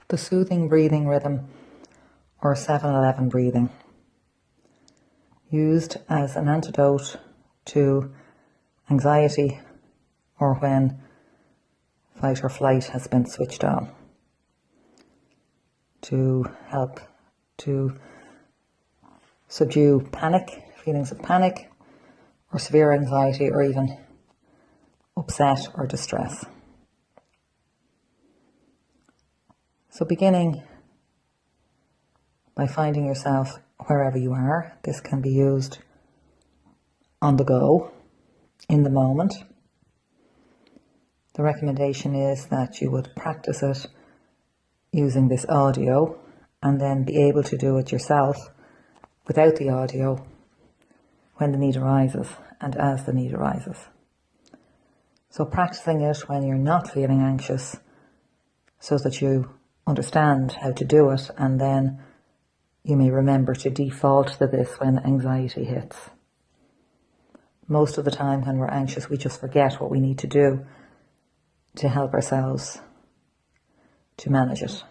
the soothing breathing rhythm, or 7-11 breathing, used as an antidote to anxiety or when fight or flight has been switched on, to help to subdue panic, feelings of panic or severe anxiety or even upset or distress. So beginning by finding yourself wherever you are. This can be used on the go, in the moment. The recommendation is that you would practice it using this audio and then be able to do it yourself without the audio when the need arises and as the need arises. So practicing it when you're not feeling anxious so that you understand how to do it, and then you may remember to default to this when anxiety hits. Most of the time when we're anxious, we just forget what we need to do to help ourselves to manage it.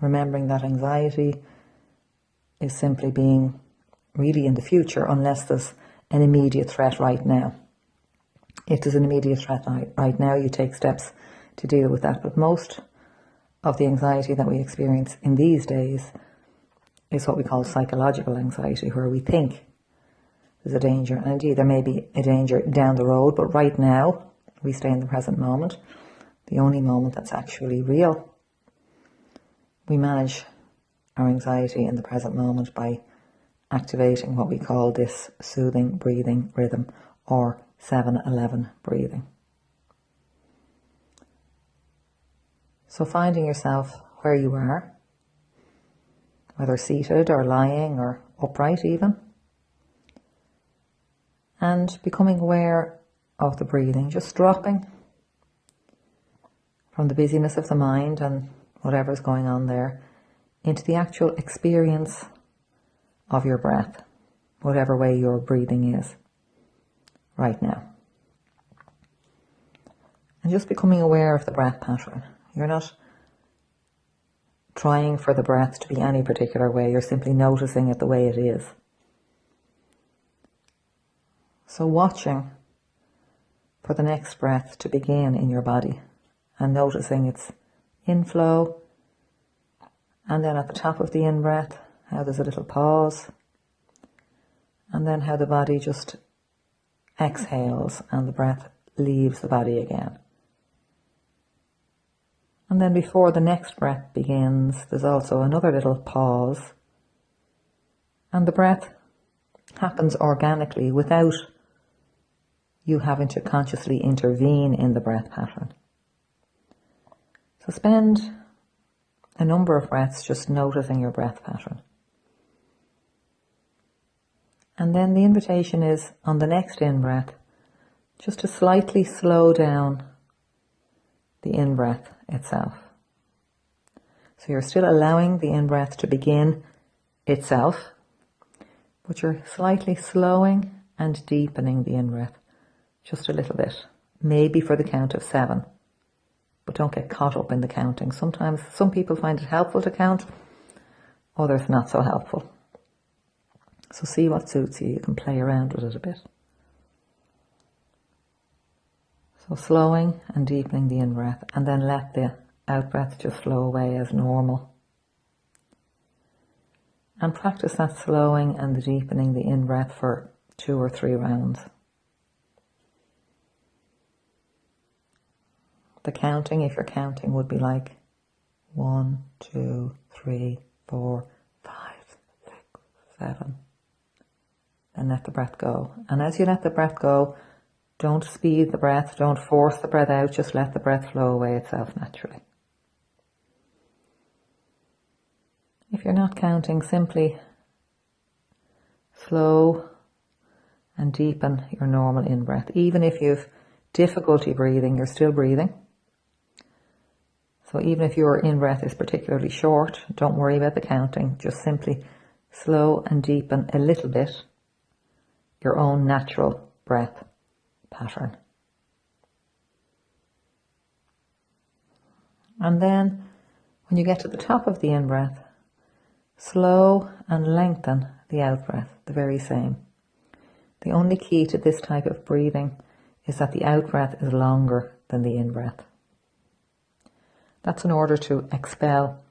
Remembering that anxiety is simply being really in the future unless there's an immediate threat right now. If there's an immediate threat right now, you take steps to deal with that. But most of the anxiety that we experience in these days is what we call psychological anxiety, where we think there's a danger. And indeed, there may be a danger down the road, but right now, we stay in the present moment, the only moment that's actually real. We manage our anxiety in the present moment by activating what we call this soothing breathing rhythm, or 7-11 breathing. So finding yourself where you are, whether seated or lying or upright even, and becoming aware of the breathing, just dropping from the busyness of the mind and whatever's going on there into the actual experience of your breath, whatever way your breathing is right now. And just becoming aware of the breath pattern. You're not trying for the breath to be any particular way, you're simply noticing it the way it is. So watching for the next breath to begin in your body and noticing its inflow, and then at the top of the in-breath, how there's a little pause, and then how the body just exhales and the breath leaves the body again. And then before the next breath begins, there's also another little pause, and the breath happens organically without you having to consciously intervene in the breath pattern. So spend a number of breaths just noticing your breath pattern. And then the invitation is on the next in-breath, just to slightly slow down the in-breath itself. So you're still allowing the in-breath to begin itself, but you're slightly slowing and deepening the in-breath just a little bit, maybe for the count of 7. But don't get caught up in the counting. Sometimes some people find it helpful to count, others not so helpful. So see what suits you. You can play around with it a bit. So slowing and deepening the in-breath, and then let the out-breath just flow away as normal. And practice that slowing and the deepening the in-breath for 2 or 3 rounds. The counting, if you're counting, would be like 1, 2, 3, 4, 5, 6, 7. And let the breath go. And as you let the breath go, don't speed the breath, don't force the breath out, just let the breath flow away itself naturally. If you're not counting, simply slow and deepen your normal in-breath. Even if you've difficulty breathing, you're still breathing. So even if your in-breath is particularly short, don't worry about the counting. Just simply slow and deepen a little bit your own natural breath pattern. And then When you get to the top of the in-breath, slow and lengthen the out-breath, the very same. The only key to this type of breathing is that the out-breath is longer than the in-breath. That's in order to expel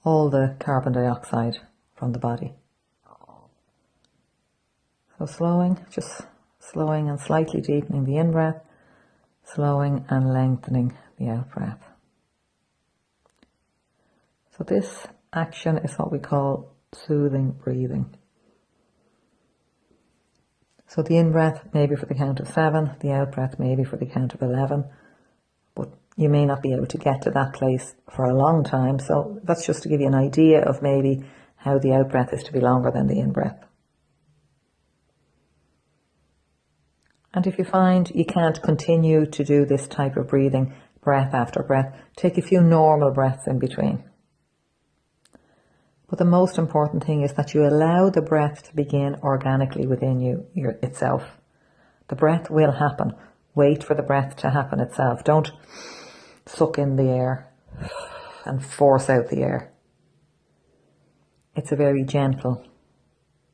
all the carbon dioxide from the body. So just slowing and slightly deepening the in-breath, slowing and lengthening the out-breath. So this action is what we call soothing breathing. So the in-breath may be for the count of 7, the out-breath may be for the count of 11, but you may not be able to get to that place for a long time. So that's just to give you an idea of maybe how the out-breath is to be longer than the in-breath. And if you find you can't continue to do this type of breathing, breath after breath, take a few normal breaths in between. But the most important thing is that you allow the breath to begin organically within you itself. The breath will happen. Wait for the breath to happen itself. Don't suck in the air and force out the air. It's a very gentle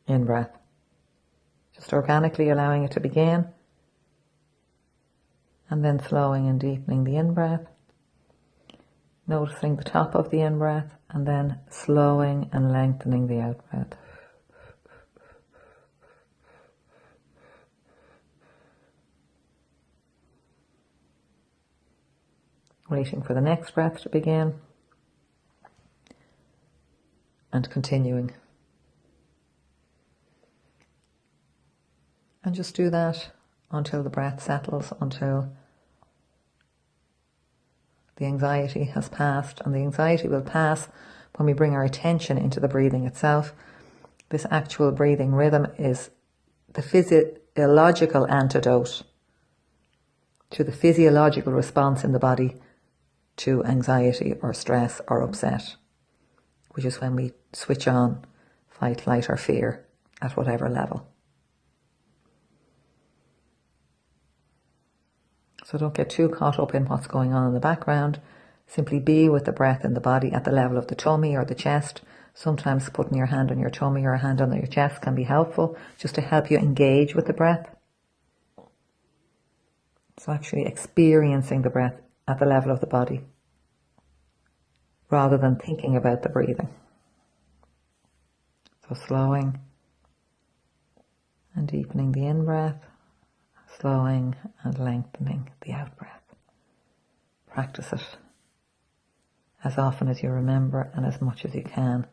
in-breath. Just organically allowing it to begin, and then slowing and deepening the in-breath. Noticing the top of the in-breath, and then slowing and lengthening the out-breath. Waiting for the next breath to begin, and continuing. And just do that until the breath settles, until the anxiety has passed. And the anxiety will pass when we bring our attention into the breathing itself. This actual breathing rhythm is the physiological antidote to the physiological response in the body to anxiety or stress or upset, which is when we switch on fight, flight or fear at whatever level. So don't get too caught up in what's going on in the background. Simply be with the breath in the body at the level of the tummy or the chest. Sometimes putting your hand on your tummy or a hand on your chest can be helpful, just to help you engage with the breath. So actually experiencing the breath at the level of the body, rather than thinking about the breathing. So slowing and deepening the in-breath, slowing and lengthening the out-breath. Practice it as often as you remember and as much as you can.